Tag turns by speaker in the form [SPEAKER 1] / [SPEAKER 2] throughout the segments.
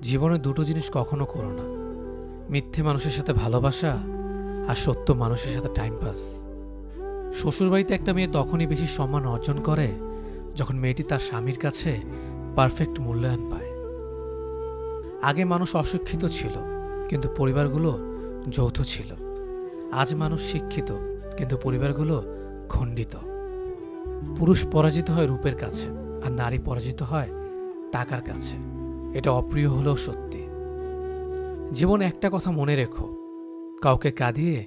[SPEAKER 1] জীবনে দুটো জিনিস কখনো করো না, মিথ্যে মানুষের সাথে ভালোবাসা আর সত্য মানুষের সাথে টাইম পাস। শ্বশুরবাড়িতে একটা মেয়ে তখনই বেশি সম্মান অর্জন করে যখন মেয়েটি তার স্বামীর কাছে পারফেক্ট মূল্যায়ন পায়। আগে মানুষ অশিক্ষিত ছিল, কিন্তু পরিবারগুলো যৌথ ছিল। আজ মানুষ শিক্ষিত, কিন্তু পরিবারগুলো খণ্ডিত। পুরুষ পরাজিত হয় রূপের কাছে, আর নারী পরাজিত হয় টাকার কাছে। এটা অপ্রিয় হলেও সত্যি। জীবনে একটা কথা মনে রেখো, কাউকে কাঁদিয়ে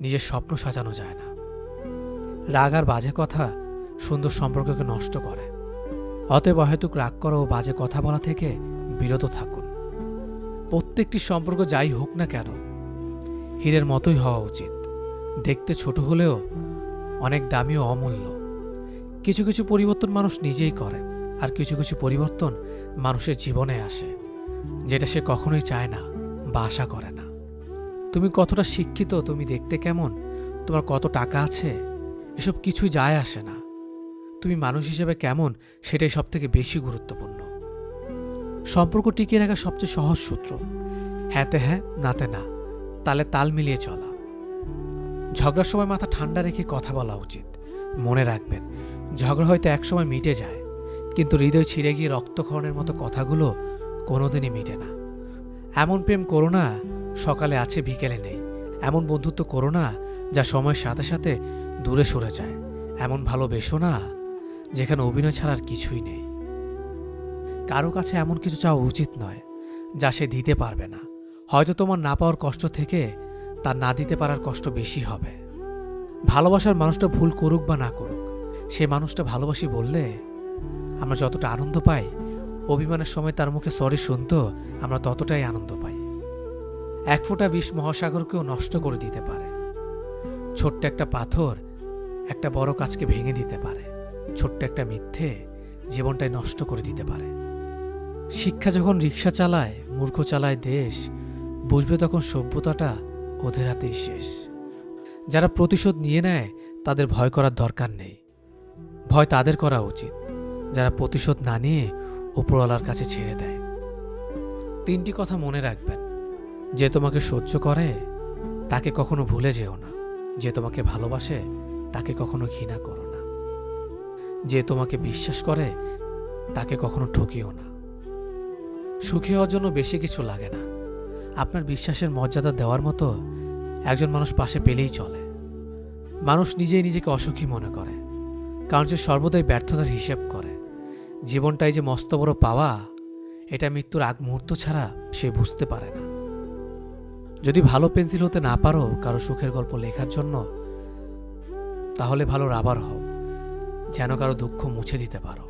[SPEAKER 1] নিজের স্বপ্ন সাজানো যায় না। রাগ আর বাজে কথা সুন্দর সম্পর্ককে নষ্ট করে। অতএব অহেতুক রাগ করা ও বাজে কথা বলা থেকে বিরত থাকুন। প্রত্যেকটি সম্পর্ক যাই হোক না কেন, হীরের মতোই হওয়া উচিত। দেখতে ছোট হলেও অনেক দামি ও অমূল্য। কিছু কিছু পরিবর্তন মানুষ নিজেই করে, আর কিছু কিছু পরিবর্তন মানুষের জীবনে আসে, যেটা সে কখনোই চায় না বা আশা করে না। তুমি কতটা শিক্ষিত, তুমি দেখতে কেমন, তোমার কত টাকা আছে, এসব কিছুই যায় আসে না। তুমি মানুষ হিসেবে কেমন, সেটাই সব থেকে বেশি গুরুত্বপূর্ণ। সম্পর্ক টিকিয়ে রাখার সবচেয়ে সহজ সূত্র, হ্যাঁতে হ্যাঁ, নাতে না, তালে তাল মিলিয়ে চলা। ঝগড়ার সময় মাথা ঠান্ডা রেখে কথা বলা উচিত। মনে রাখবেন, ঝগড়া হয়তো একসময় মিটে যায়, কিন্তু হৃদয় ছিঁড়ে গিয়ে রক্তক্ষরণের মতো কথাগুলো কোনোদিনই মিটে না। এমন প্রেম করো না সকালে আছে বিকেলে নেই। এমন বন্ধুত্ব করো না যা সময়ের সাথে সাথে দূরে সরে যায়। এমন ভালোবেসো না যেখানে অভিনয় ছাড়ার কিছুই নেই। কারো কাছে এমন কিছু চাওয়া উচিত নয় যা সে দিতে পারবে না। হয়তো তোমার না পাওয়ার কষ্ট থেকে তার না দিতে পারার কষ্ট বেশি হবে। ভালোবাসার মানুষটা ভুল করুক বা না করুক, সে মানুষটা ভালোবাসি বললে আমরা যতটা আনন্দ পাই, অভিমানের সময় তার মুখে সরি শুনতো আমরা ততটাই আনন্দ পাই। এক ফোঁটা বিষ মহাসাগরকেও নষ্ট করে দিতে পারে। ছোট্ট একটা পাথর একটা বড় কাজকে ভেঙে দিতে পারে। ছোট্ট একটা মিথ্যে জীবনটাই নষ্ট করে দিতে পারে। শিক্ষা যখন রিক্সা চালায়, মূর্খ চালায় দেশ, বুঝবে তখন সভ্যতাটা ওদের হাতেই শেষ। যারা প্রতিশোধ নিয়ে নেয় তাদের ভয় করার দরকার নেই। ভয় তাদের করা উচিত যারা প্রতিশোধ না নিয়ে উপরওয়ালার কাছে ছেড়ে দেয়। 3টি কথা মনে রাখবেন, যে তোমাকে সহ্য করে তাকে কখনো ভুলে যেও না। যে তোমাকে ভালোবাসে তাকে কখনো ঘৃণা করো না। যে তোমাকে বিশ্বাস করে তাকে কখনো ঠকিও না। সুখী হওয়ার জন্য বেশি কিছু লাগে না। আপনার বিশ্বাসের মর্যাদা দেওয়ার মতো একজন মানুষ পাশে পেলেই চলে। মানুষ নিজেই নিজেকে অসুখী মনে করে, কারণ সে সর্বদাই ব্যর্থতার হিসেব করে। জীবনটাই যে মস্ত বড় পাওয়া, এটা মৃত্যুর আগ মুহূর্ত ছাড়া সে বুঝতে পারে না। যদি ভালো পেন্সিল হতে না পারো কারো সুখের গল্প লেখার জন্য, তাহলে ভালো রাবার হও, যেন কারো দুঃখ মুছে দিতে পারো।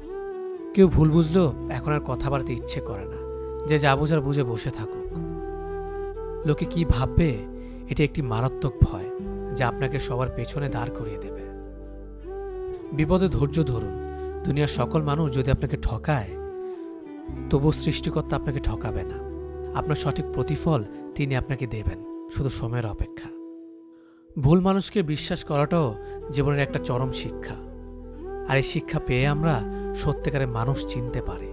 [SPEAKER 1] কেউ ভুল বুঝলেও এখন আর কথা বাড়তে ইচ্ছে করে না। যে যা বোঝার বুঝে বসে থাকুক। লোকে কি ভাববে, এটি একটি মারাত্মক ভয় যা আপনাকে সবার পেছনে দাঁড় করিয়ে দেবে। বিপদে ধৈর্য ধরুন। দুনিয়ার সকল মানুষ যদি আপনাকে ঠকায়, তবু সৃষ্টিকর্তা আপনাকে ঠকাবে না। আপনার সঠিক প্রতিফল তিনি আপনাকে দেবেন, শুধু সময়ের অপেক্ষা। ভুল মানুষকে বিশ্বাস করাটাও জীবনের একটা চরম শিক্ষা, আর এই শিক্ষা পেয়ে আমরা সত্যিকারের মানুষ চিনতে পারি।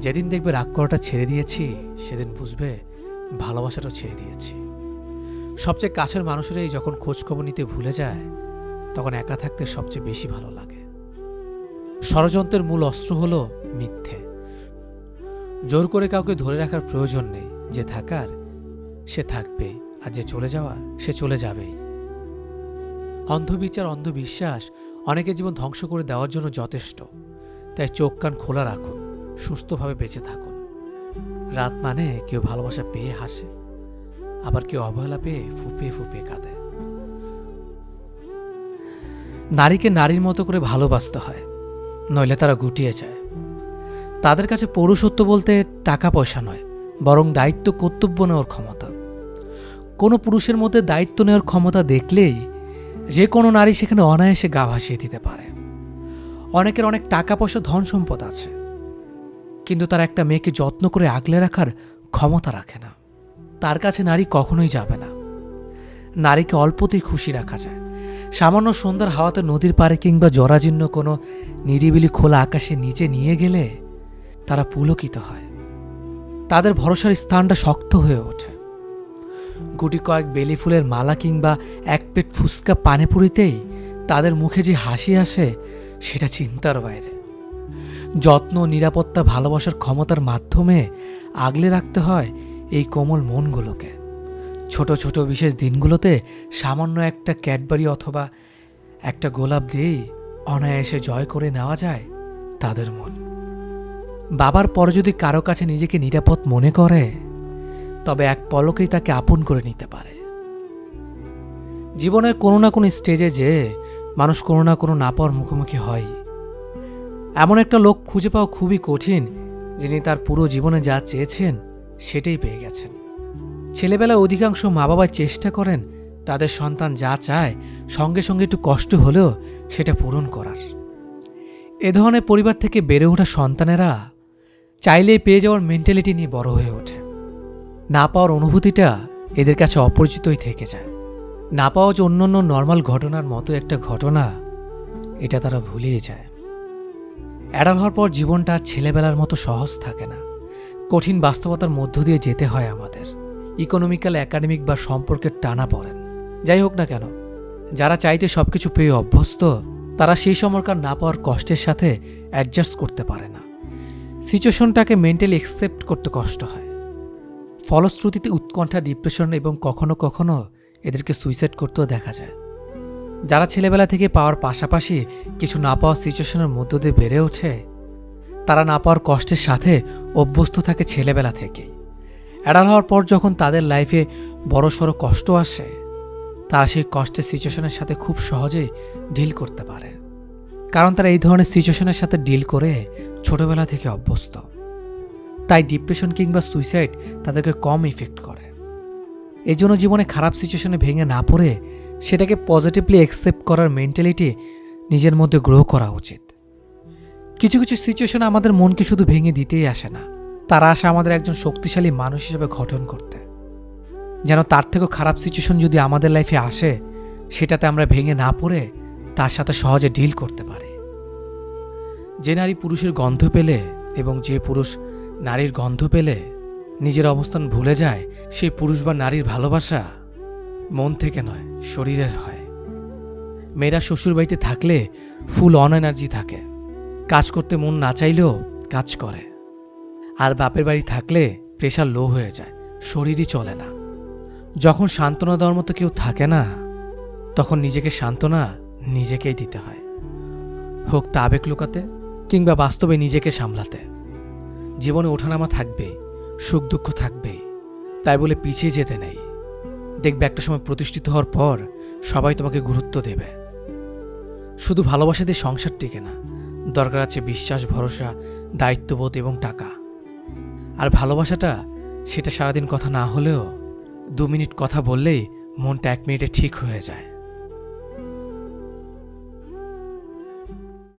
[SPEAKER 1] যেদিন দেখবে রাগ করাটা ছেড়ে দিয়েছি, সেদিন বুঝবে ভালোবাসাটাও ছেড়ে দিয়েছি। সবচেয়ে কাছের মানুষেরাই যখন খোঁজখবর নিতে ভুলে যায়, তখন একা থাকতে সবচেয়ে বেশি ভালো লাগে। ষড়যন্ত্রের মূল অস্ত্র হলো মিথ্যে। জোর করে কাউকে ধরে রাখার প্রয়োজন নেই। যে থাকার সে থাকবে, আর যে চলে যাওয়া সে চলে যাবেই। অন্ধবিচার, অন্ধবিশ্বাস অনেকের জীবন ধ্বংস করে দেওয়ার জন্য যথেষ্ট। তাই চোখ কান খোলা রাখুন, সুস্থভাবে বেঁচে থাকুন। রাত মানে কেউ ভালোবাসা পেয়ে হাসে, আবার কেউ অবহেলা পেয়ে ফুপিয়ে ফুপিয়ে কাঁদে। নারীকে নারীর মতো করে ভালোবাসতে হয়, নইলে তারা গুটিয়ে যায়। তাদের কাছে পৌরুষত্ব বলতে টাকা পয়সা নয়, বরং দায়িত্ব, কর্তব্য নেওয়ার ক্ষমতা। কোনো পুরুষের মধ্যে দায়িত্ব নেওয়ার ক্ষমতা দেখলেই যে কোনো নারী সেখানে অনায়াসে গা ভাসিয়ে দিতে পারে। অনেকের অনেক টাকা পয়সা, ধন সম্পদ আছে, কিন্তু তার একটা মেয়েকে যত্ন করে আগলে রাখার ক্ষমতা রাখে না। তার কাছে নারী কখনোই যাবে না। নারীকে অল্পতেই খুশি রাখা যায়। সামান্য সন্ধ্যার হাওয়াতে নদীর পাড়ে কিংবা জরাজীর্ণ কোনো নিরিবিলি খোলা আকাশের নিচে নিয়ে গেলে তারা পুলকিত হয়। তাদের ভরসার স্থানটা শক্ত হয়ে ওঠে। গুটি কয়েক বেলি ফুলের মালা কিংবা এক প্লেট ফুচকা পানিপুরিতেই তাদের মুখে যে হাসি আসে সেটা চিন্তার বাইরে। যত্ন, নিরাপত্তা, ভালোবাসার ক্ষমতার মাধ্যমে আগলে রাখতে হয় এই কোমল মনগুলোকে। ছোট ছোট বিশেষ দিনগুলোতে সামান্য একটা ক্যাডবারি অথবা একটা গোলাপ দিয়েই অনায়াসে জয় করে নেওয়া যায় তাদের মন। বাবার পরে যদি কারো কাছে নিজেকে নিরাপদ মনে করে, তবে এক পলকেই তাকে আপন করে নিতে পারে। জীবনের কোনো না কোনো স্টেজে যে মানুষ কোনো না কোনো না পাওয়ার মুখোমুখি হয়। এমন একটা লোক খুঁজে পাওয়া খুবই কঠিন, যিনি তার পুরো জীবনে যা চেয়েছেন সেটাই পেয়ে গেছেন। ছেলেবেলায় অধিকাংশ মা বাবা চেষ্টা করেন তাদের সন্তান যা চায় সঙ্গে সঙ্গে একটু কষ্ট হলেও সেটা পূরণ করার। এ ধরনের পরিবার থেকে বেড়ে ওঠা সন্তানেরা চাইলেই পেয়ে যাওয়ার মেন্টালিটি নিয়ে বড় হয়ে ওঠে। না পাওয়ার অনুভূতিটা এদের কাছে অপরিচিতই থেকে যায়। না পাওয়া যে অন্যান্য নর্মাল ঘটনার মতো একটা ঘটনা, এটা তারা ভুলিয়ে যায়। অ্যাডাল্ট হওয়ার পর জীবনটা আর ছেলেবেলার মতো সহজ থাকে না। কঠিন বাস্তবতার মধ্য দিয়ে যেতে হয় আমাদের। ইকোনমিক্যাল, একাডেমিক বা সম্পর্কের টানা পড়েন যাই হোক না কেন, যারা চাইতে সবকিছু পেয়ে অভ্যস্ত, তারা সেই সময়কার না পাওয়ার কষ্টের সাথে অ্যাডজাস্ট করতে পারে না। সিচুয়েশনটাকে মেন্টালি অ্যাকসেপ্ট করতে কষ্ট হয়। ফলশ্রুতিতে উৎকণ্ঠা, ডিপ্রেশন এবং কখনো কখনো এদেরকে সুইসাইড করতেও দেখা যায়। যারা ছেলেবেলা থেকে পাওয়ার পাশাপাশি কিছু না পাওয়ার সিচুয়েশনের মধ্য দিয়ে বেড়ে ওঠে, তারা না পাওয়ার কষ্টের সাথে অভ্যস্ত থাকে ছেলেবেলা থেকেই। অ্যাডাল্ট হওয়ার পর যখন তাদের লাইফে বড়সড় কষ্ট আসে, তারা সেই কষ্টের সিচুয়েশনের সাথে খুব সহজেই ডিল করতে পারে, কারণ তারা এই ধরনের সিচুয়েশনের সাথে ডিল করে ছোটবেলা থেকে অভ্যস্ত। তাই ডিপ্রেশন কিংবা সুইসাইড তাদেরকে কম ইফেক্ট করে। এই জন্য জীবনে খারাপ সিচুয়েশনে ভেঙে না পড়ে সেটাকে পজিটিভলি অ্যাকসেপ্ট করার মেন্টালিটি নিজের মধ্যে গ্রো করা উচিত। কিছু কিছু সিচুয়েশন আমাদের মনকে শুধু ভেঙে দিতেই আসে না, তারা আসে আমাদের একজন শক্তিশালী মানুষ হিসেবে গঠন করতে। যেন তার থেকেও খারাপ সিচুয়েশন যদি আমাদের লাইফে আসে, সেটাতে আমরা ভেঙে না পড়ে তার সাথে সহজে ডিল করতে পারি। যে নারী পুরুষের গন্ধ পেলে এবং যে পুরুষ নারীর গন্ধ পেলে নিজের অবস্থান ভুলে যায়, সেই পুরুষ বা নারীর ভালোবাসা মন থেকে নয়, শরীরের হয়। মেয়েরা শ্বশুরবাড়িতে থাকলে ফুল অন এনার্জি থাকে, কাজ করতে মন না চাইলেও কাজ করে। আর বাপের বাড়ি থাকলে প্রেশার লো হয়ে যায়, শরীরই চলে না। যখন সান্ত্বনা দেওয়ার মতো কেউ থাকে না, তখন নিজেকে সান্ত্বনা নিজেকেই দিতে হয়, হোক তা আবেগ লুকাতে কিংবা বাস্তবে নিজেকে সামলাতে। জীবনে ওঠানামা থাকবে, সুখ দুঃখ থাকবে, তাই বলে পিছিয়ে যেতে নেই। দেখবে একটা সময় প্রতিষ্ঠিত হওয়ার পর সবাই তোমাকে গুরুত্ব দেবে। শুধু ভালোবাসা দিয়ে সংসার টিকে না, দরকার আছে বিশ্বাস, ভরসা, দায়িত্ববোধ এবং টাকা। আর ভালোবাসাটা সেটা সারাদিন কথা না হলেও 2 মিনিট কথা বললেই মনটা 1 মিনিটে ঠিক হয়ে যায়।